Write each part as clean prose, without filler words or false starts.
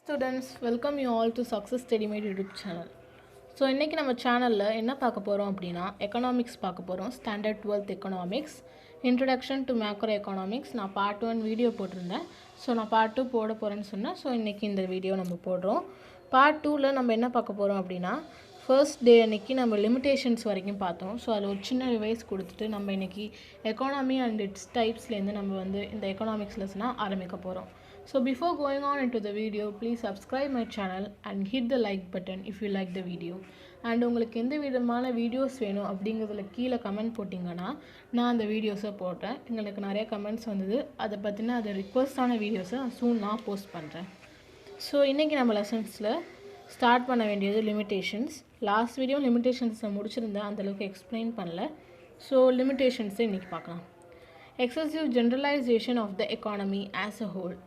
Students, welcome you all to Success Study Made YouTube channel. So இன்றைக்கி நம்ம சேனலில் என்ன பார்க்க போகிறோம் அப்படின்னா எக்கனாமிக்ஸ் பார்க்க போகிறோம். Standard 12th economics introduction to macro economics. நான் பார்ட் 1 வீடியோ போட்டிருந்தேன். ஸோ நான் பார்ட் 2 போட போகிறேன்னு சொன்னேன். ஸோ இன்றைக்கி இந்த வீடியோ நம்ம போடுறோம். பார்ட் 2ல் நம்ம என்ன பார்க்க போகிறோம் அப்படின்னா ஃபர்ஸ்ட் டே அன்றைக்கி நம்ம லிமிட்டேஷன்ஸ் வரைக்கும் பார்த்தோம். ஸோ அதில் ஒரு சின்ன ரிவைஸ் கொடுத்துட்டு நம்ம இன்றைக்கி எக்கானமி அண்ட் இட்ஸ் டைப்ஸ்லேருந்து நம்ம வந்து இந்த எக்கனாமிக்ஸ் லெசனாக ஆரம்பிக்க போகிறோம். So before going on into the video, please subscribe my channel and hit the like button if you like the video. And உங்களுக்கு எந்த விதமான வீடியோஸ் வேணும் அப்படிங்கிறதுல கீழே கமெண்ட் போட்டிங்கன்னா நான் அந்த வீடியோஸை போட்டேன். எங்களுக்கு நிறைய கமெண்ட்ஸ் வந்தது, அதை பற்றின அது ரிக்வஸ்டான வீடியோஸை சூன் நான் போஸ்ட் பண்ணுறேன். ஸோ இன்றைக்கி நம்ம லெசன்ஸில் ஸ்டார்ட் பண்ண வேண்டியது லிமிட்டேஷன்ஸ். லாஸ்ட் வீடியோ லிமிட்டேஷன்ஸை முடிச்சிருந்தேன், அந்தளவுக்கு எக்ஸ்பிளைன் பண்ணல. ஸோ லிமிட்டேஷன்ஸை இன்றைக்கி பார்க்கலாம். Excessive generalisation of the economy as a whole.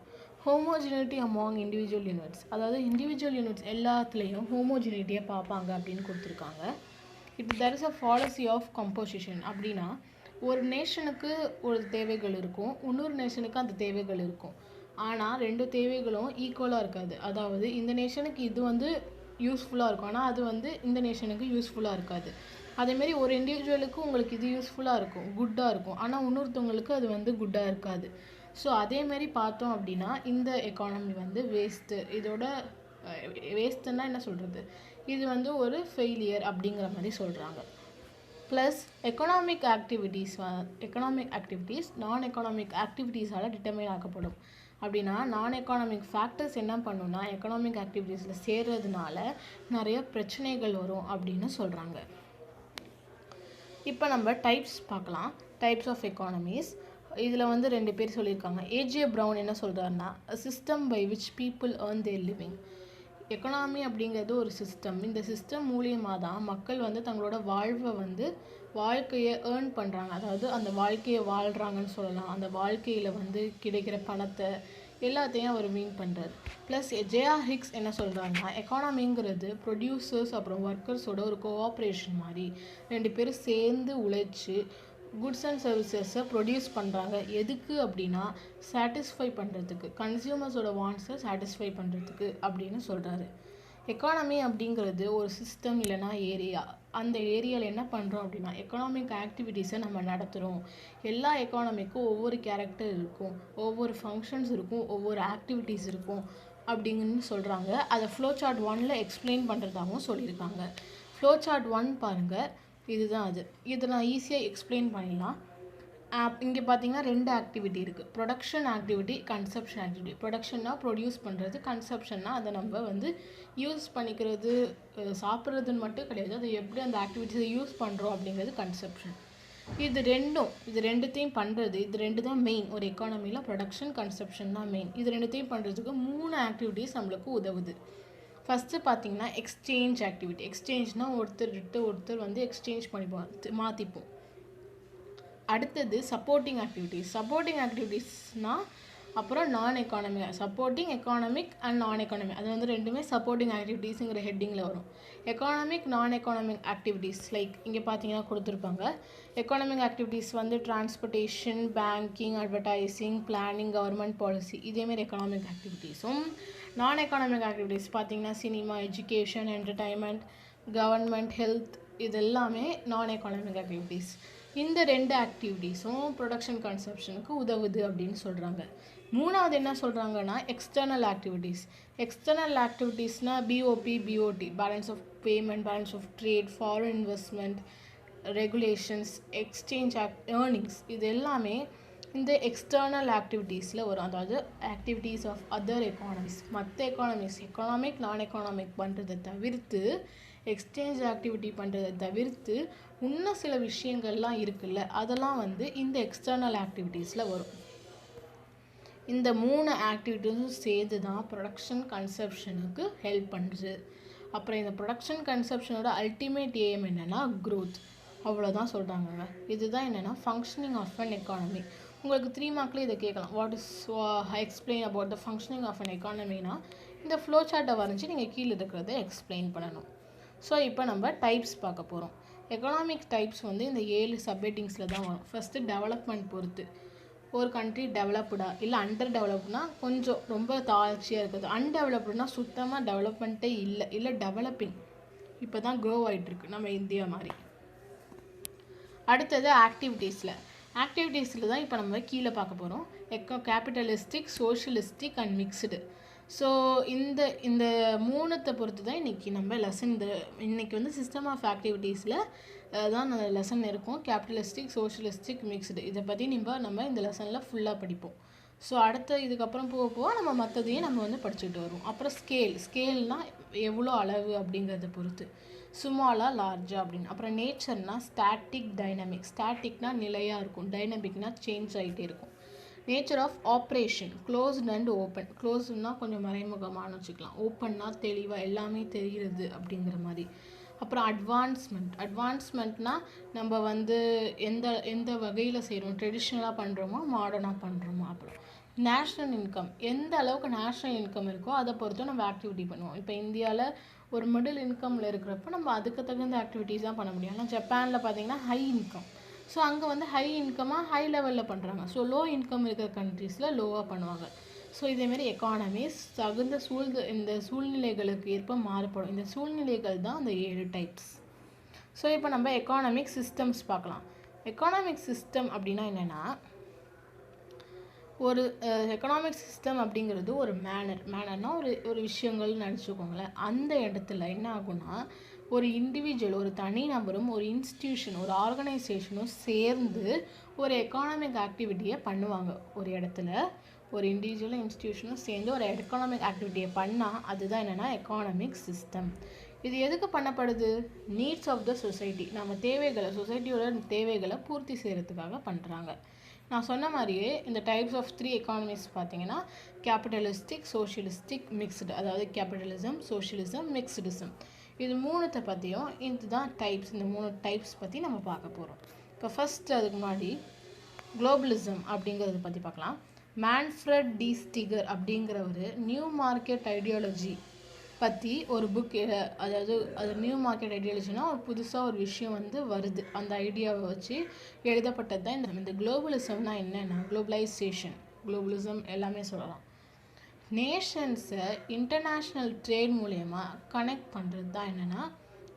Homogeneity among individual units, அதாவது இண்டிவிஜுவல் யூனிட்ஸ் எல்லாத்துலேயும் ஹோமோஜினிட்டியை பார்ப்பாங்க அப்படின்னு கொடுத்துருக்காங்க. இப்போ there is a policy of composition. அப்படின்னா ஒரு நேஷனுக்கு ஒரு தேவைகள் இருக்கும், இன்னொரு நேஷனுக்கு அந்த தேவைகள் இருக்கும். ஆனால் ரெண்டு தேவைகளும் ஈக்குவலாக இருக்காது. அதாவது இந்த நேஷனுக்கு இது வந்து யூஸ்ஃபுல்லாக இருக்கும், ஆனால் அது வந்து இந்த நேஷனுக்கு யூஸ்ஃபுல்லாக இருக்காது. அதேமாரி ஒரு இண்டிவிஜுவலுக்கு உங்களுக்கு இது யூஸ்ஃபுல்லாக இருக்கும், குட்டாக இருக்கும், ஆனால் இன்னொருத்தவங்களுக்கு அது வந்து குட்டாக இருக்காது. ஸோ அதேமாரி பார்த்தோம் அப்படின்னா இந்த எக்கானமி வந்து வேஸ்ட்டு. இதோட வேஸ்ட்டுன்னா என்ன சொல்கிறது, இது வந்து ஒரு ஃபெயிலியர் அப்படிங்கிற மாதிரி சொல்கிறாங்க. ப்ளஸ் எக்கனாமிக் ஆக்டிவிட்டீஸ் நான் எக்கனாமிக் ஆக்டிவிட்டீஸால் டிட்டர்மைன் ஆக்கப்படும். அப்படின்னா நான் எக்கனாமிக் ஃபேக்டர்ஸ் என்ன பண்ணுன்னா எக்கனாமிக் ஆக்டிவிட்டீஸில் சேர்றதுனால நிறைய பிரச்சனைகள் வரும் அப்படின்னு சொல்கிறாங்க. இப்போ நம்ம டைப்ஸ் பார்க்கலாம். Types of economies. இதில் வந்து ரெண்டு பேர் சொல்லியிருக்காங்க. ஏஜே ப்ரவுன் என்ன சொல்கிறாருன்னா, system by which people earn their living. Economy அப்படிங்கிறது ஒரு சிஸ்டம். இந்த சிஸ்டம் மூலியமாக தான் மக்கள் வந்து தங்களோட வாழ்க்கையை ஏர்ன் பண்ணுறாங்க. அதாவது அந்த வாழ்க்கையை வாழ்கிறாங்கன்னு சொல்லலாம். அந்த வாழ்க்கையில் வந்து கிடைக்கிற பணத்தை எல்லாத்தையும் அவர் மீன் பண்ணுறாரு. ப்ளஸ் ஜேஆர் ஹிக்ஸ் என்ன சொல்கிறாங்கன்னா, எக்கானமிங்கிறது ப்ரொடியூசர்ஸ் அப்புறம் ஒர்க்கர்ஸோட ஒரு கோஆப்ரேஷன் மாதிரி. ரெண்டு பேரும் சேர்ந்து உழைச்சி குட்ஸ் அண்ட் சர்வீசஸை ப்ரொடியூஸ் பண்ணுறாங்க. எதுக்கு அப்படின்னா சாட்டிஸ்ஃபை பண்ணுறதுக்கு, கன்சியூமர்ஸோட வாண்ட்ஸை சாட்டிஸ்ஃபை பண்ணுறதுக்கு அப்படின்னு சொல்கிறாரு. எக்கானமி அப்படிங்கிறது ஒரு சிஸ்டம் இல்லைனா ஏரியா. அந்த ஏரியாவில் என்ன பண்ணுறோம் அப்படின்னா எக்கனாமிக் ஆக்டிவிட்டீஸை நம்ம நடத்துகிறோம். எல்லா எக்கானமிக்கும் ஒவ்வொரு கேரக்டர் இருக்கும், ஒவ்வொரு ஃபங்க்ஷன்ஸ் இருக்கும், ஒவ்வொரு ஆக்டிவிட்டீஸ் இருக்கும் அப்படிங்கன்னு சொல்கிறாங்க. அதை ஃப்ளோ சார்ட் 1ல் எக்ஸ்பிளைன் பண்ணுறதாகவும் சொல்லியிருக்காங்க. ஃப்ளோ சார்ட் 1 பாருங்கள், இதுதான் அது. இதை நான் ஈஸியாக எக்ஸ்பிளைன் பண்ணிடலாம். இங்கே பார்த்தீங்கன்னா ரெண்டு ஆக்டிவிட்டி இருக்குது, ப்ரொடக்ஷன் ஆக்டிவிட்டி, கன்சப்ஷன் ஆக்டிவிட்டி. ப்ரொடக்ஷன்னா ப்ரொடியூஸ் பண்ணுறது, கன்சப்ஷன்னா அதை நம்ம வந்து யூஸ் பண்ணிக்கிறது, சாப்பிட்றதுன்னு மட்டும் கிடையாது, அதை எப்படி அந்த ஆக்டிவிட்டிஸை யூஸ் பண்ணுறோம் அப்படிங்கிறது கன்சப்ஷன். இது ரெண்டுத்தையும் பண்ணுறது, இது ரெண்டு தான் மெயின். ஒரு எக்கானமியில் ப்ரொடக்ஷன் கன்சப்ஷன் தான் மெயின். இது ரெண்டுத்தையும் பண்ணுறதுக்கு 3 ஆக்டிவிட்டீஸ் நம்மளுக்கு உதவுது. ஃபஸ்ட்டு பார்த்தீங்கன்னா எக்ஸ்சேஞ்ச் ஆக்டிவிட்டி. எக்ஸ்சேஞ்ச்னால் ஒருத்தர் வந்து எக்ஸ்சேஞ்ச் பண்ணிப்போம், மாற்றிப்போம். அடுத்தது சப்போர்ட்டிங் ஆக்டிவிட்டீஸ்னால் அப்புறம் சப்போர்ட்டிங் எக்கானமிக் அண்ட் நான் எக்கானமிக், அது வந்து ரெண்டுமே சப்போர்ட்டிங் ஆக்டிவிட்டீஸுங்கிற ஹெட்டிங்கில் வரும். Economic non economic activities like இங்கே பார்த்தீங்கன்னா கொடுத்துருப்பாங்க. எக்கானமிக் ஆக்டிவிட்டீஸ் வந்து transportation, banking, advertising, planning, government policy, இதேமாரி எக்கானமிக் ஆக்டிவிட்டீஸும். நான் எக்கானமிக் ஆக்டிவிட்டீஸ் பார்த்தீங்கன்னா cinema, education, entertainment, government, health, இது எல்லாமே நான் எக்கானமிக் ஆக்டிவிட்டீஸ். இந்த ரெண்டு ஆக்டிவிட்டீஸும் ப்ரொடக்ஷன் கன்சப்ஷனுக்கு உதவுது அப்படின்னு சொல்கிறாங்க. மூணாவது என்ன சொல்கிறாங்கன்னா எக்ஸ்டர்னல் ஆக்டிவிட்டீஸ்னால் BOT, balance of payment, balance of trade, foreign investment, regulations, exchange earnings, இது எல்லாமே இந்த எக்ஸ்டர்னல் ஆக்டிவிட்டீஸில் வரும். அதாவது ஆக்டிவிட்டீஸ் ஆஃப் அதர் எக்கானமிஸ், மற்ற எக்கானமிக் நான் எக்கானமிக் பண்ணுறதை தவிர்த்து, எக்ஸ்சேஞ்ச் ஆக்டிவிட்டி பண்ணுறதை தவிர்த்து இன்னும் சில விஷயங்கள்லாம் இருக்குல்ல, அதெல்லாம் வந்து இந்த எக்ஸ்டர்னல் ஆக்டிவிட்டீஸில் வரும். இந்த 3 ஆக்டிவிட்டீஸும் சேர்ந்து தான் ப்ரொடக்ஷன் கன்சப்ஷனுக்கு ஹெல்ப் பண்ணுறது. அப்புறம் இந்த ப்ரொடக்ஷன் கன்சப்ஷனோட அல்டிமேட் எய்ம் என்னென்னா க்ரோத். அவ்வளோதான் சொல்கிறாங்க. இதுதான் என்னென்னா ஃபங்க்ஷனிங் ஆஃப் அன் எக்கானமி. உங்களுக்கு 3 மார்க்கில் இதை கேட்கலாம். What is explain about the functioning of an எக்கானமினா இந்த ஃப்ளோ சார்ட்டை வரைஞ்சி நீங்கள் கீழே இருக்கிறத எக்ஸ்பிளைன் பண்ணணும். ஸோ இப்போ நம்ம டைப்ஸ் பார்க்க போகிறோம். எக்கனாமிக் டைப்ஸ் வந்து இந்த 7 சப்ஹெட்டிங்ஸில் தான் வரும். ஃபஸ்ட்டு டெவலப்மெண்ட் பொறுத்து ஒரு கண்ட்ரி டெவலப்டா இல்லை அண்டர் டெவலப்னா கொஞ்சம் ரொம்ப தாழ்ச்சியாக இருக்குது, அன்டெவலப்டுனா சுத்தமாக டெவலப்மெண்ட்டே இல்லை டெவலப்பிங் இப்போ தான் க்ரோ ஆகிட்டுருக்கு நம்ம இந்தியா மாதிரி. அடுத்தது ஆக்டிவிட்டீஸில் தான் இப்போ நம்ம கீழே பார்க்க போகிறோம். Capitalistic, socialistic and mixed. So இந்த மூணுத்தை பொறுத்து தான் இன்றைக்கி நம்ம லெசன் இன்றைக்கி வந்து சிஸ்டம் ஆஃப் ஆக்டிவிட்டீஸில் தான் லெசன் இருக்கும். கேபிட்டலிஸ்டிக், சோஷியலிஸ்டிக், மிக்ஸ்டு இதை பற்றி நம்ம இந்த லெசனில் ஃபுல்லாக படிப்போம். ஸோ இதுக்கப்புறம் போக நம்ம மற்றதையும் நம்ம வந்து படிச்சுட்டு வருவோம். அப்புறம் ஸ்கேல்னால் எவ்வளோ அளவு அப்படிங்கிறத பொறுத்து, ஸ்மாலா லார்ஜா அப்படின்னு. அப்புறம் நேச்சர்னால் ஸ்டாட்டிக், டைனமிக். ஸ்டாட்டிக்னால் நிலையாக இருக்கும், டைனமிக்னால் சேஞ்ச் ஆகிட்டே இருக்கும். Nature of operation closed and open. க்ளோஸ்னால் கொஞ்சம் மறைமுகமானு வச்சுக்கலாம், ஓப்பன்னா தெளிவாக எல்லாமே தெரிகிறது அப்படிங்கிற மாதிரி. அப்புறம் அட்வான்ஸ்மெண்ட்னால் நம்ம வந்து எந்த வகையில் செய்கிறோம், ட்ரெடிஷ்னலாக பண்ணுறோமோ மாடர்னாக பண்ணுறோமோ. அப்புறம் நேஷ்னல் இன்கம், எந்த அளவுக்கு நேஷ்னல் இன்கம் இருக்கோ அதை பொறுத்தும் நம்ம ஆக்டிவிட்டி பண்ணுவோம். இப்போ இந்தியாவில் ஒரு மிடில் இன்கமில் இருக்கிறப்ப நம்ம அதுக்கு தகுந்த ஆக்டிவிட்டீஸ் தான் பண்ண முடியும். ஆனால் ஜப்பானில் பார்த்திங்கன்னா ஹை இன்கம், ஸோ அங்கே வந்து ஹை இன்கமாக ஹை லெவலில் பண்ணுறாங்க. ஸோ லோ இன்கம் இருக்கிற கண்ட்ரீஸில் லோவாக பண்ணுவாங்க. ஸோ இதேமாரி எக்கானமிஸ் தகுந்த இந்த சூழ்நிலைகளுக்கு ஏற்ப மாறுபடும். இந்த சூழ்நிலைகள் தான் அந்த 7 டைப்ஸ். ஸோ இப்போ நம்ம எக்கானமிக் சிஸ்டம்ஸ் பார்க்கலாம். எக்கானமிக் சிஸ்டம் அப்படின்னா என்னென்னா, ஒரு எக்கனாமிக் சிஸ்டம் அப்படிங்கிறது ஒரு மேனர்னால் ஒரு விஷயங்கள்னு நினச்சிக்கோங்களேன். அந்த இடத்துல என்ன ஆகும்னா, ஒரு இண்டிவிஜுவல், ஒரு தனி நபரும் ஒரு இன்ஸ்டிடியூஷன், ஒரு ஆர்கனைசேஷனும் சேர்ந்து ஒரு எக்கானமிக் ஆக்டிவிட்டியை பண்ணுவாங்க. ஒரு இடத்துல ஒரு இண்டிவிஜுவலும் இன்ஸ்டிடியூஷனும் சேர்ந்து ஒரு எக்கனாமிக் ஆக்டிவிட்டியை பண்ணால் அதுதான் என்னென்னா எக்கானமிக் சிஸ்டம். இது எதுக்கு பண்ணப்படுது? நீட்ஸ் ஆஃப் த சொசைட்டி, நம்ம தேவைகளை, சொசைட்டியோட தேவைகளை பூர்த்தி செய்கிறதுக்காக பண்ணுறாங்க. நான் சொன்ன மாதிரியே இந்த டைப்ஸ் ஆஃப் 3 எக்கானமிஸ் பார்த்தீங்கன்னா கேபிட்டலிஸ்டிக், சோஷியலிஸ்டிக், மிக்ஸ்டு. அதாவது கேபிட்டலிசம், சோஷியலிசம், மிக்ஸ்டிசம். இது மூணுத்தை பற்றியும் இதுதான் டைப்ஸ். இந்த 3 டைப்ஸ் பற்றி நம்ம பார்க்க போகிறோம். இப்போ ஃபஸ்ட்டு அதுக்கு முன்னாடி குளோபலிசம் அப்படிங்கிறத பற்றி பார்க்கலாம். மேன்ஃப்ரெட் டி ஸ்டிகர் அப்படிங்கிறவர் நியூ மார்க்கெட் ஐடியாலஜி பற்றி ஒரு புக், அதாவது அது நியூ மார்க்கெட் ஐடியாலஜினா ஒரு புதுசாக ஒரு விஷயம் வந்து வருது, அந்த ஐடியாவை வச்சு எழுதப்பட்டது தான் இந்த குளோபலிசம்னா என்னென்னா குளோபலிசம் எல்லாமே சொல்லலாம். நேஷன்ஸை இன்டர்நேஷ்னல் ட்ரேட் மூலயமா கனெக்ட் பண்ணுறது தான் என்னென்னா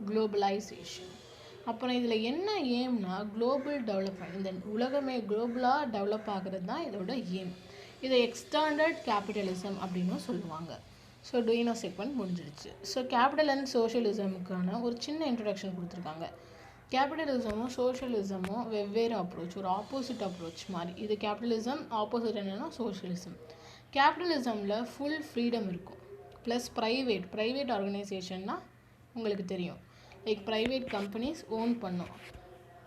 குளோபலைசேஷன். அப்புறம் இதில் என்ன ஏம்னா குளோபல் டெவலப்மெண்ட், இந்த உலகமே குளோபலாக டெவலப் ஆகிறது தான் இதோட ஏம். இதை எக்ஸ்டாண்டர்ட் கேபிட்டலிசம் அப்படின்னும் சொல்லுவாங்க. ஸோ டூயினோ செக்மெண்ட் முடிஞ்சிடுச்சு. ஸோ கேபிட்டல் அண்ட் சோஷியலிசமுக்கான ஒரு சின்ன இன்ட்ரடக்ஷன் கொடுத்துருக்காங்க. கேபிட்டலிசமும் சோஷியலிசமும் வெவ்வேறு அப்ரோச், ஒரு ஆப்போசிட் அப்ரோச் மாதிரி. இது கேபிட்டலிசம், ஆப்போசிட் என்னென்னா சோஷியலிசம். கேபிட்டலிசமில் ஃபுல் ஃப்ரீடம் இருக்கும், ப்ளஸ் ப்ரைவேட் ஆர்கனைசேஷன்னா உங்களுக்கு தெரியும், லைக் ப்ரைவேட் கம்பெனிஸ் ஓன் பண்ணும்.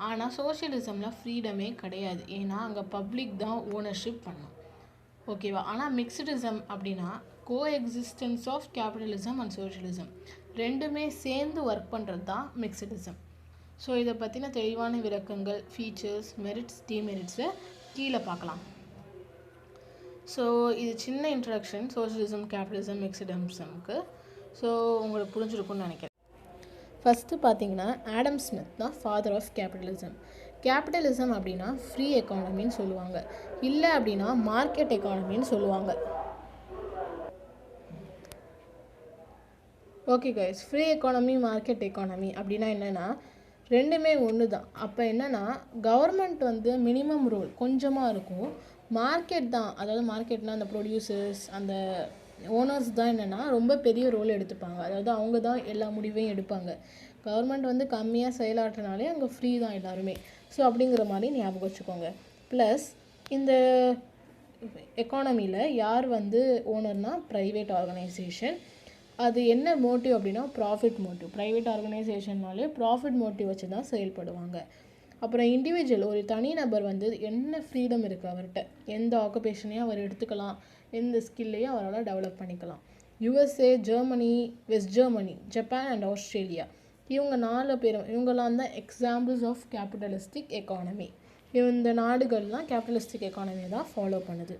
ஆனால் சோஷியலிசமில் ஃப்ரீடமே கிடையாது, ஏன்னா அங்கே பப்ளிக் தான் ஓனர்ஷிப் பண்ணும். ஓகேவா? ஆனால் மிக்ஸ்டிசம் அப்படின்னா co existence of capitalism and socialism ரெண்டுமே சேர்ந்து ஒர்க் பண்ணுறது தான் மிக்ஸ்டிசம். ஸோ இதை பற்றின தெளிவான விளக்கங்கள், ஃபீச்சர்ஸ், மெரிட்ஸ், டிமெரிட்ஸை கீழே பார்க்கலாம். ஸோ இது சின்ன இன்ட்ரடக்ஷன் சோஷியலிசம், கேபிட்டலிசம், மிக்ஸ்டிசம்க்கு. ஸோ உங்களுக்கு புரிஞ்சிருக்கும்னு நினைக்கிறேன். ஃபஸ்ட்டு பார்த்தீங்கன்னா ஆடம் ஸ்மித் தான் ஃபாதர் ஆஃப் கேபிட்டலிசம். கேபிட்டலிசம் அப்படின்னா ஃப்ரீ எக்கானமின்னு சொல்லுவாங்க, இல்லை அப்படின்னா மார்க்கெட் எக்கானமின்னு சொல்லுவாங்க. Okay guys, free economy, market economy அப்படின்னா என்னென்னா ரெண்டுமே ஒன்று தான். அப்போ என்னென்னா கவர்மெண்ட் வந்து மினிமம் ரோல் கொஞ்சமாக இருக்கும், மார்க்கெட் தான், அதாவது மார்க்கெட்னால் அந்த ப்ரொடியூசர்ஸ், அந்த ஓனர்ஸ் தான் என்னென்னா ரொம்ப பெரிய ரோல் எடுத்துப்பாங்க. அதாவது அவங்க தான் எல்லா முடிவையும் எடுப்பாங்க. கவர்மெண்ட் வந்து கம்மியாக செயலாற்றினாலே அங்கே ஃப்ரீ தான் எல்லாருமே. ஸோ அப்படிங்கிற மாதிரி ஞாபகம் வச்சுக்கோங்க. ப்ளஸ் இந்த எக்கானமியில் யார் வந்து ஓனர்னால் ப்ரைவேட் ஆர்கனைசேஷன். அது என்ன மோட்டிவ் அப்படின்னா ப்ராஃபிட் மோட்டிவ். ப்ரைவேட் ஆர்கனைசேஷன்னாலே ப்ராஃபிட் மோட்டிவ் வச்சு தான் செயல்படுவாங்க. அப்புறம் இண்டிவிஜுவல், ஒரு தனிநபர் வந்து என்ன ஃப்ரீடம் இருக்குது அவர்கிட்ட, எந்த ஆக்குபேஷனையும் அவர் எடுத்துக்கலாம், எந்த ஸ்கில்லையும் அவரால் டெவலப் பண்ணிக்கலாம். USA, Germany, west Germany, Japan and Australia, இவங்க 4 பேரும், இவங்கெல்லாம் தான் எக்ஸாம்பிள்ஸ் ஆஃப் கேபிட்டலிஸ்டிக் எக்கானமி. இந்த நாடுகள்லாம் கேபிட்டலிஸ்டிக் எக்கானமி தான் ஃபாலோ பண்ணுது.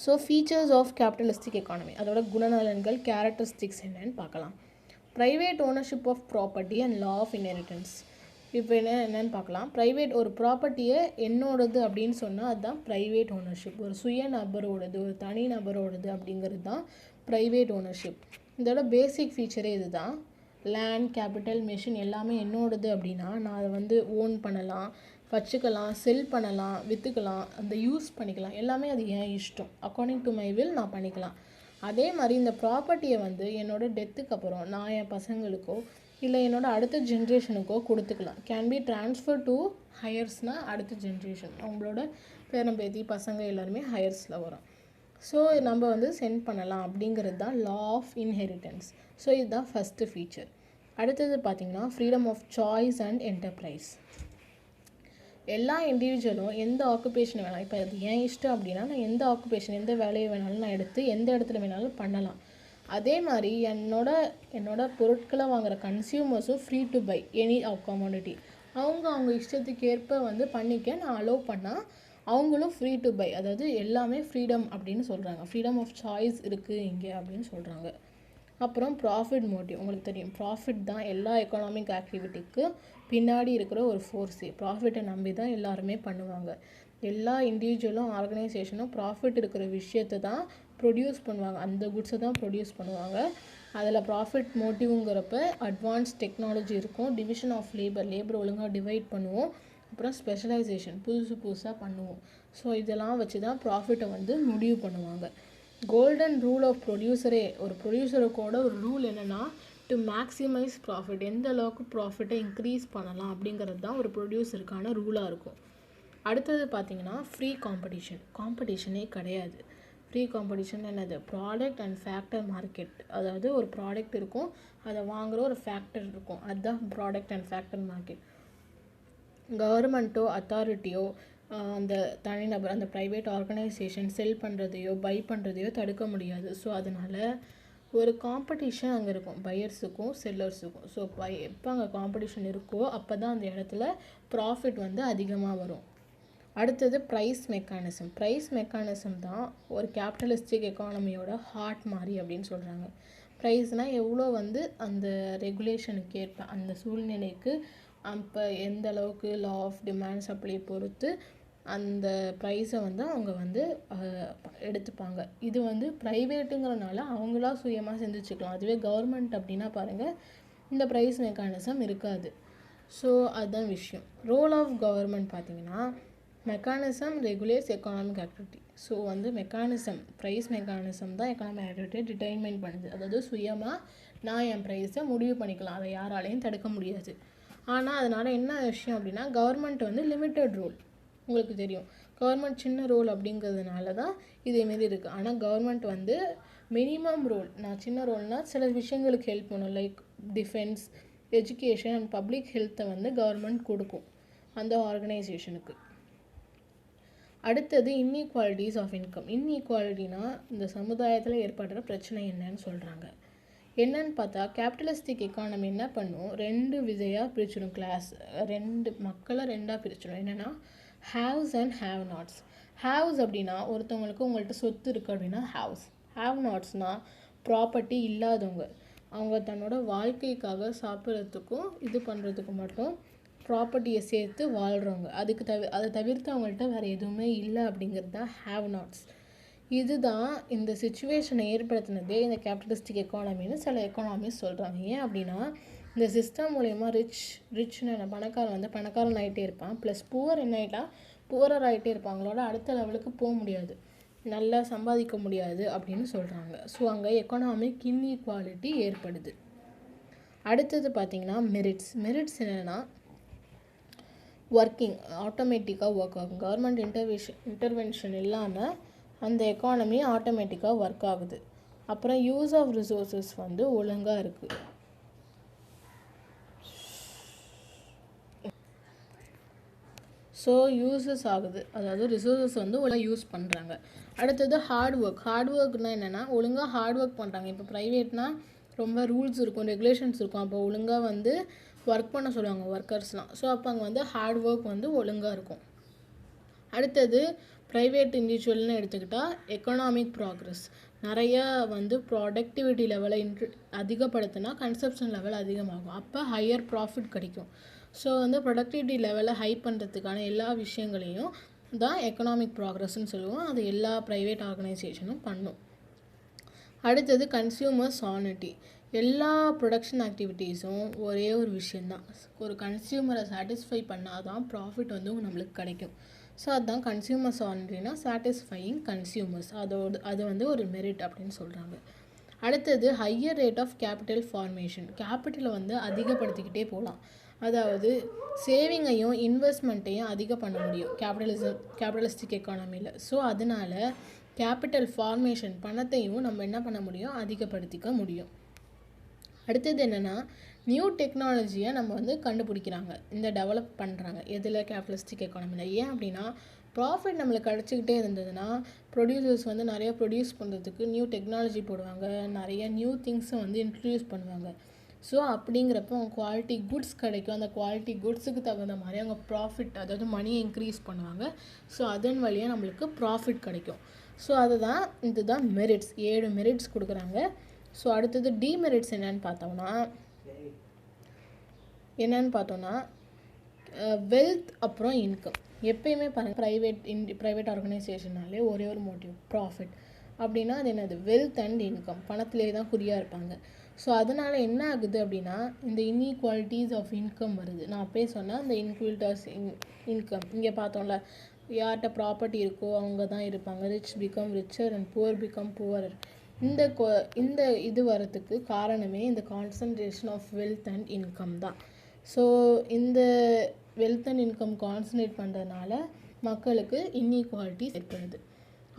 So features of capitalistic economy, அதோட குணநலன்கள், கேரக்டரிஸ்டிக்ஸ் என்னன்னு பார்க்கலாம். Private ownership of property and law of inheritance. இப்போ என்னென்னு பார்க்கலாம். ப்ரைவேட் ஒரு ப்ராப்பர்ட்டியை என்னோடது அப்படின்னு சொன்னால் அதுதான் ப்ரைவேட் ஓனர்ஷிப். ஒரு சுய நபரோடது, ஒரு தனி நபரோடது அப்படிங்கிறது தான் ப்ரைவேட் ஓனர்ஷிப். இதோட பேசிக் ஃபீச்சரே இது தான். லேண்ட், கேபிட்டல், மெஷின் எல்லாமே என்னோடது அப்படின்னா நான் அதை வந்து ஓன் பண்ணலாம், வச்சுக்கலாம், செல் பண்ணலாம், விற்றுக்கலாம், அந்த யூஸ் பண்ணிக்கலாம். எல்லாமே அது ஏன் இஷ்டம். அக்கார்டிங் டு மை வில் நான் பண்ணிக்கலாம். அதே மாதிரி இந்த ப்ராப்பர்ட்டியை வந்து என்னோட டெத்துக்கு அப்புறம் நான் என் பசங்களுக்கோ இல்லை என்னோட அடுத்த ஜென்ரேஷனுக்கோ கொடுத்துக்கலாம். கேன் பி ட்ரான்ஸ்ஃபர் டு ஹையர்ஸ்னால் அடுத்த ஜென்ரேஷன், அவங்களோட பேரம்பேத்தி பசங்க எல்லாருமே ஹையர்ஸில் வரும். ஸோ நம்ம வந்து சென்ட் பண்ணலாம் அப்படிங்கிறது தான் லா ஆஃப் இன்ஹெரிட்டன்ஸ். ஸோ இதுதான் ஃபஸ்ட்டு ஃபீச்சர். அடுத்தது பார்த்திங்கன்னா freedom of choice and enterprise. எல்லா இண்டிவிஜுவலும் எந்த ஆக்குபேஷன் வேணாலும், இப்போ அது ஏன் இஷ்டம் அப்படின்னா நான் எந்த ஆக்குபேஷன் எந்த வேலையை வேணாலும் நான் எடுத்து எந்த இடத்துல வேணாலும் பண்ணலாம். அதே மாதிரி என்னோட பொருட்களை வாங்குகிற கன்சியூமர்ஸும் free to buy any commodity. அவங்க இஷ்டத்துக்கு ஏற்ப வந்து பண்ணிக்க நான் அலோவ் பண்ணால் அவங்களும் ஃப்ரீ டு பை, அதாவது எல்லாமே ஃப்ரீடம் அப்படின்னு சொல்கிறாங்க. ஃப்ரீடம் ஆஃப் சாய்ஸ் இருக்குது இங்கே அப்படின்னு சொல்கிறாங்க. அப்புறம் ப்ராஃபிட் மோட்டிவ். உங்களுக்கு தெரியும் ப்ராஃபிட் தான் எல்லா எக்கனாமிக் ஆக்டிவிட்டிக்கு பின்னாடி இருக்கிற ஒரு ஃபோர்ஸே. ப்ராஃபிட்டை நம்பி தான் எல்லாருமே பண்ணுவாங்க. எல்லா இண்டிவிஜுவலும் ஆர்கனைசேஷனும் ப்ராஃபிட் இருக்கிற விஷயத்தை தான் ப்ரொடியூஸ் பண்ணுவாங்க, அந்த குட்ஸை தான் ப்ரொடியூஸ் பண்ணுவாங்க. அதில் ப்ராஃபிட் மோட்டிவ்ங்கிறப்ப அட்வான்ஸ் டெக்னாலஜி இருக்கும், டிவிஷன் ஆஃப் லேபர் ஒழுங்காக டிவைட் பண்ணுவோம், அப்புறம் ஸ்பெஷலைசேஷன் புதுசாக பண்ணுவோம். ஸோ இதெல்லாம் வச்சு தான் ப்ராஃபிட்டை வந்து முடிவு பண்ணுவாங்க. கோல்டன் ரூல் ஆஃப் ப்ரொடியூசரே, ஒரு ப்ரொடியூசருக்கோட ஒரு ரூல் என்னென்னா டு மேக்ஸிமைஸ் ப்ராஃபிட், எந்த அளவுக்கு ப்ராஃபிட்டை இன்க்ரீஸ் பண்ணலாம் அப்படிங்கிறது தான் ஒரு ப்ரொடியூசருக்கான ரூலாக இருக்கும். அடுத்தது பார்த்திங்கன்னா ஃப்ரீ காம்படிஷனே கிடையாது. ஃப்ரீ காம்படிஷன் என்னது? Product and factor market. அதாவது ஒரு ப்ராடக்ட் இருக்கும், அதை வாங்குகிற ஒரு ஃபேக்டர் இருக்கும், அதுதான் ப்ராடக்ட் அண்ட் ஃபேக்டர் மார்க்கெட். கவர்மெண்ட்டோ அத்தாரிட்டியோ அந்த தனிநபர் அந்த ப்ரைவேட் ஆர்கனைசேஷன் செல் பண்ணுறதையோ பை பண்ணுறதையோ தடுக்க முடியாது. ஸோ அதனால் ஒரு காம்படிஷன் அங்கே இருக்கும் பையர்ஸுக்கும் செல்லர்ஸுக்கும். ஸோ எப்போ அங்கே காம்படிஷன் இருக்கோ அப்போ தான் அந்த இடத்துல ப்ராஃபிட் வந்து அதிகமாக வரும். அடுத்தது ப்ரைஸ் மெக்கானிசம் தான் ஒரு கேபிட்டலிஸ்டிக் எக்கானமியோட ஹார்ட் மாதிரி அப்படின்னு சொல்கிறாங்க. ப்ரைஸ்னால் எவ்வளோ வந்து அந்த ரெகுலேஷனுக்கு ஏற்ப அந்த சூழ்நிலைக்கு அப்போ எந்த அளவுக்கு லா ஆஃப் டிமாண்ட் சப்ளை பொறுத்து அந்த ப்ரைஸை வந்து அவங்க வந்து எடுத்துப்பாங்க. இது வந்து ப்ரைவேட்டுங்கிறனால அவங்களா சுயமாக சிந்திச்சுக்கலாம். அதுவே கவர்மெண்ட் அப்படின்னா பாருங்கள் இந்த ப்ரைஸ் மெக்கானிசம் இருக்காது. ஸோ அதுதான் விஷயம். ரோல் ஆஃப் கவர்மெண்ட் பார்த்திங்கன்னா mechanism regulates economic activity. So வந்து ப்ரைஸ் மெக்கானிசம் தான் எக்கனாமிக் ஆக்டிவிட்டியை டிட்டர்மைன் பண்ணுது. அதாவது சுயமாக நான் என் ப்ரைஸை முடிவு பண்ணிக்கலாம், அதை யாராலையும் தடுக்க முடியாது. ஆனால் அதனால் என்ன விஷயம் அப்படின்னா கவர்மெண்ட் வந்து லிமிட்டட் ரோல். உங்களுக்கு தெரியும் கவர்மெண்ட் சின்ன ரோல் அப்படிங்கிறதுனால தான் இதேமாரி இருக்குது. ஆனால் கவர்மெண்ட் வந்து மினிமம் ரோல், நான் சின்ன ரோல்னால் சில விஷயங்களுக்கு ஹெல்ப் பண்ணும், like defence, education and public ஹெல்த்தை வந்து கவர்மெண்ட் கொடுக்கும் அந்த ஆர்கனைசேஷனுக்கு. அடுத்தது இன்இக்வாலிட்டிஸ் ஆஃப் இன்கம். இன்இக்வாலிட்டினா இந்த சமுதாயத்தில் ஏற்படுற பிரச்சனை என்னன்னு சொல்கிறாங்க. என்னன்னு பார்த்தா கேபிட்டலிஸ்டிக் எக்கானமி என்ன பண்ணும், ரெண்டு விதையாக பிரிச்சிடும். மக்களை ரெண்டாக பிரிச்சிடும். என்னென்னா haves and have nots. Haves அப்படின்னா ஒருத்தவங்களுக்கு உங்கள்கிட்ட சொத்து இருக்குது அப்படின்னா ஹேவ் நாட்ஸ்னால் ப்ராப்பர்ட்டி இல்லாதவங்க, அவங்க தன்னோட வாழ்க்கைக்காக சாப்பிட்றதுக்கும் இது பண்ணுறதுக்கும் மட்டும் ப்ராப்பர்ட்டியை சேர்த்து வாழ்கிறவங்க, அதை தவிர்த்து அவங்கள்ட்ட வேறு எதுவுமே இல்லை அப்படிங்கிறது தான் ஹேவ் நாட்ஸ். இதுதான் இந்த சிச்சுவேஷனை ஏற்படுத்தினதே இந்த கேபிட்டலிஸ்டிக் எக்கானமின்னு சில எக்கானமிஸ் சொல்கிறாங்க. ஏன் அப்படின்னா இந்த சிஸ்டம் மூலயமா ரிச்னு பணக்காரன் வந்து பணக்காரன் ஆகிட்டே இருப்பான், ப்ளஸ் புவர் என்ன ஆகிட்டா புவரர் ஆகிட்டே இருப்பான், அவங்களோட அடுத்த லெவலுக்கு போக முடியாது, நல்லா சம்பாதிக்க முடியாது அப்படின்னு சொல்கிறாங்க. ஸோ அங்கே எக்கனாமிக் இன்இக்வாலிட்டி ஏற்படுது. அடுத்தது பார்த்திங்கன்னா மெரிட்ஸ் என்னென்னா ஒர்க்கிங் ஆட்டோமேட்டிக்காக ஒர்க் ஆகும். கவர்மெண்ட் இன்டர்வென்ஷன் இல்லாமல் அந்த எக்கானமி ஆட்டோமேட்டிக்காக ஒர்க் ஆகுது. அப்புறம் யூஸ் ஆஃப் ரிசோர்ஸஸ் வந்து ஒழுங்காக இருக்குது. ஸோ யூஸஸ் ஆகுது, அதாவது ரிசோர்ஸஸ் வந்து ஒழுங்காக யூஸ் பண்ணுறாங்க. அடுத்தது ஹார்ட் ஒர்க்னால் என்னென்னா ஒழுங்காக ஹார்ட் ஒர்க் பண்ணுறாங்க. இப்போ ப்ரைவேட்னால் ரொம்ப ரூல்ஸ் இருக்கும், ரெகுலேஷன்ஸ் இருக்கும், அப்போ ஒழுங்காக வந்து ஒர்க் பண்ண சொல்லுவாங்க ஒர்க்கர்ஸ்லாம். ஸோ அப்போ அங்கே வந்து ஹார்ட் ஒர்க் வந்து ஒழுங்காக இருக்கும். அடுத்தது ப்ரைவேட் இண்டிவிஜுவல்னு எடுத்துக்கிட்டால் எக்கனாமிக் ப்ராக்ரஸ், நிறையா வந்து ப்ராடக்டிவிட்டி லெவலை அதிகப்படுத்தினா கன்சப்ஷன் லெவல் அதிகமாகும், அப்போ ஹையர் ப்ராஃபிட் கிடைக்கும். ஸோ வந்து ப்ரொடக்டிவிட்டி லெவலை ஹை பண்ணுறதுக்கான எல்லா விஷயங்களையும் தான் எக்கனாமிக் ப்ராக்ரஸ்ன்னு சொல்லுவோம். அது எல்லா ப்ரைவேட் ஆர்கனைசேஷனும் பண்ணும். அடுத்தது கன்சியூமர் சானிட்டி. எல்லா ப்ரொடக்ஷன் ஆக்டிவிட்டீஸும் ஒரே ஒரு விஷயந்தான், ஒரு கன்சியூமரை சாட்டிஸ்ஃபை பண்ணால் தான் ப்ராஃபிட் வந்து நம்மளுக்கு கிடைக்கும். ஸோ அதுதான் கன்சியூமர் சானிட்டினா சாட்டிஸ்ஃபையிங் கன்சியூமர்ஸ், அது வந்து ஒரு மெரிட் அப்படின்னு சொல்கிறாங்க. அடுத்தது higher rate of capital formation. கேபிட்டலை வந்து அதிகப்படுத்திக்கிட்டே போகலாம், அதாவது சேவிங்கையும் இன்வெஸ்ட்மெண்ட்டையும் அதிகம் பண்ண முடியும் கேபிட்டலிஸ்டிக் எக்கானமியில். ஸோ அதனால் கேபிட்டல் ஃபார்மேஷன், பணத்தையும் நம்ம என்ன பண்ண முடியும், அதிகப்படுத்திக்க முடியும். அடுத்தது என்னென்னா நியூ டெக்னாலஜியை நம்ம வந்து கண்டுபிடிக்கிறாங்க, இந்த டெவலப் பண்ணுறாங்க. எதில்? கேபிட்டலிஸ்டிக் எக்கானமியில். ஏன் அப்படின்னா ப்ராஃபிட் நம்மளுக்கு கிடச்சிக்கிட்டே இருந்ததுன்னா ப்ரொடியூசர்ஸ் வந்து நிறைய ப்ரொடியூஸ் பண்ணுறதுக்கு நியூ டெக்னாலஜி போடுவாங்க, நிறைய நியூ திங்ஸை வந்து இன்ட்ரடியூஸ் பண்ணுவாங்க. ஸோ அப்படிங்கிறப்ப அவங்க குவாலிட்டி குட்ஸ் கிடைக்கும், அந்த குவாலிட்டி குட்ஸுக்கு தகுந்த மாதிரி அவங்க ப்ராஃபிட், அதாவது மணியை இன்க்ரீஸ் பண்ணுவாங்க. ஸோ அதன் வழியாக நம்மளுக்கு ப்ராஃபிட் கிடைக்கும். ஸோ அதுதான், இதுதான் மெரிட்ஸ். 7 மெரிட்ஸ் கொடுக்குறாங்க. ஸோ அடுத்தது டிமெரிட்ஸ் என்னன்னு பார்த்தோம்னா வெல்த் அப்புறம் இன்கம். எப்பயுமே பாருங்கள் ப்ரைவேட் ஆர்கனைசேஷனாலே ஒரே ஒரு மோட்டிவ், ப்ராஃபிட். அப்படின்னா அது என்னது? வெல்த் அண்ட் இன்கம், பணத்திலே தான் குறியாக இருப்பாங்க. ஸோ அதனால் என்ன ஆகுது அப்படின்னா இந்த இன்இக்வாலிட்டிஸ் ஆஃப் இன்கம் வருது. நான் அப்பயே சொன்னேன், அந்த இன்க்வில்டர்ஸ் இன்கம். இங்கே பார்த்தோம்ல, யார்கிட்ட ப்ராப்பர்ட்டி இருக்கோ அவங்க தான் இருப்பாங்க, rich become richer and poor become poorer. இந்த இது வரத்துக்கு காரணமே இந்த concentration of wealth and income தான். ஸோ இந்த வெல்த் அண்ட் இன்கம் கான்சன்ட்ரேட் பண்ணுறதுனால மக்களுக்கு இன்இக்வாலிட்டிஸ் ஏற்படுது.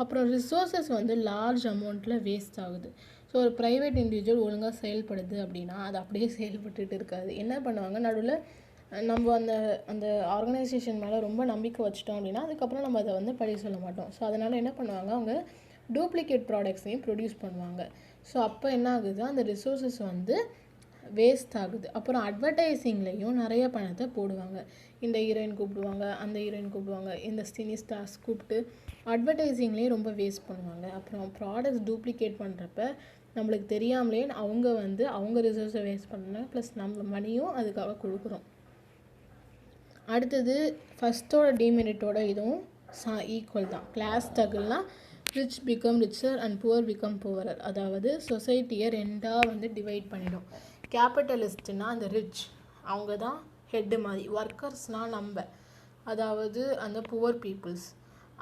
அப்புறம் ரிசோர்ஸஸ் வந்து லார்ஜ் அமௌண்ட்டில் வேஸ்ட் ஆகுது. ஸோ ஒரு ப்ரைவேட் இண்டிவிஜுவல் ஒழுங்காக செயல்படுது அப்படின்னா அது அப்படியே செயல்பட்டுட்டு இருக்காது. என்ன பண்ணுவாங்க, நடுவில் நம்ம அந்த ஆர்கனைசேஷன் மேலே ரொம்ப நம்பிக்கை வச்சிட்டோம் அப்படின்னா அதுக்கப்புறம் நம்ம அதை வந்து பழி சொல்ல மாட்டோம். ஸோ அதனால் என்ன பண்ணுவாங்க, அவங்க டூப்ளிகேட் ப்ராடக்ட்ஸையும் ப்ரொடியூஸ் பண்ணுவாங்க. ஸோ அப்போ என்ன ஆகுது, அந்த ரிசோர்ஸஸ் வந்து வேஸ்ட் ஆகுது. அப்புறம் அட்வர்டைஸிங்லேயும் நிறைய பணத்தை போடுவாங்க. இந்த ஹீரோயின் கூப்பிடுவாங்க, அந்த ஹீரோயின் கூப்பிடுவாங்க, இந்த சினி ஸ்டார்ஸ் கூப்பிட்டு அட்வர்டைஸிங்லேயும் ரொம்ப வேஸ்ட் பண்ணுவாங்க. அப்புறம் ப்ராடக்ட்ஸ் டூப்ளிகேட் பண்ணுறப்ப நம்மளுக்கு தெரியாமலே அவங்க ரிசோர்ஸை வேஸ்ட் பண்ணாங்க, ப்ளஸ் நம்ம மணியும் அதுக்காக கொடுக்குறோம். அடுத்தது ஃபஸ்ட்டோட டிமெரிட்டோட இதுவும் ஈக்குவல் தான். கிளாஸ் ஸ்ட்ரகிள்னால் rich become richer and poor become poorer, அதாவது சொசைட்டியை ரெண்டாக வந்து டிவைட் பண்ணிடும். கேபிட்டலிஸ்ட்னா அந்த ரிச், அவங்க தான் ஹெட்டு மாதிரி. ஒர்க்கர்ஸ்னால் நம்ம, அதாவது அந்த புவர் பீப்புள்ஸ்,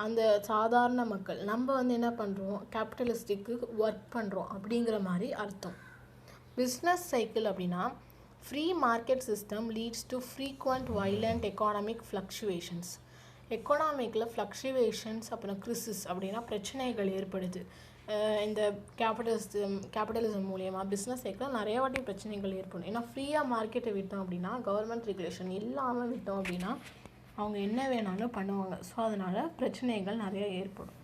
அந்த சாதாரண மக்கள். நம்ம வந்து என்ன பண்ணுறோம், கேபிட்டலிஸ்டிக்கு ஒர்க் பண்ணுறோம் அப்படிங்கிற மாதிரி அர்த்தம். பிஸ்னஸ் சைக்கிள் அப்படின்னா free market system leads to frequent violent economic fluctuations. எக்கனாமிக்கில் ஃப்ளக்சுவேஷன்ஸ் அப்புறம் கிரிசிஸ் அப்படின்னா பிரச்சனைகள் ஏற்படுது. இந்த கேபிட்டலிசம் மூலியமாக பிஸ்னஸ் சைக்கிள் நிறைய வாட்டி பிரச்சனைகள் ஏற்படும். ஏன்னா ஃப்ரீயாக மார்க்கெட்டை விட்டோம் அப்படின்னா, கவர்மெண்ட் ரெகுலேஷன் இல்லாமல் விட்டோம் அப்படின்னா அவங்க என்ன வேணாலும் பண்ணுவாங்க. ஸோ அதனால் பிரச்சனைகள் நிறைய ஏற்படும்.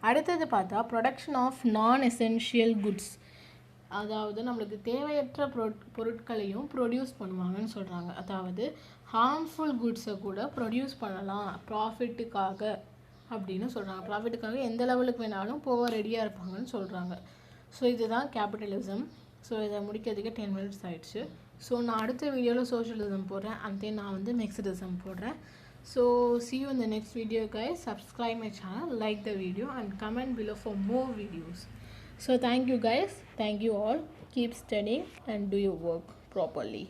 அடுத்தது பார்த்தா ப்ரொடக்ஷன் ஆஃப் நான் எசென்ஷியல் குட்ஸ், அதாவது நம்மளுக்கு தேவையற்ற பொருட்களையும் ப்ரொடியூஸ் பண்ணுவாங்கன்னு சொல்கிறாங்க. அதாவது ஹார்ம்ஃபுல் குட்ஸை கூட ப்ரொடியூஸ் பண்ணலாம் ப்ராஃபிட்டுக்காக அப்படின்னு சொல்கிறாங்க. ப்ராஃபிட்டுக்காக எந்த லெவலுக்கு வேணாலும் போக ரெடியாக இருப்பாங்கன்னு சொல்கிறாங்க. ஸோ இதுதான் கேபிட்டலிசம். ஸோ இதை முடிக்கிறதுக்கு 10 minutes ஆயிடுச்சு. ஸோ நான் அடுத்த வீடியோவில் சோஷியலிசம் போடுறேன், and நான் வந்து மெக்சிடிசம் போடுறேன். So see you in the next video guys. Subscribe my channel, like the video and comment below for more videos. So thank you guys, thank you all. Keep studying and do your work properly.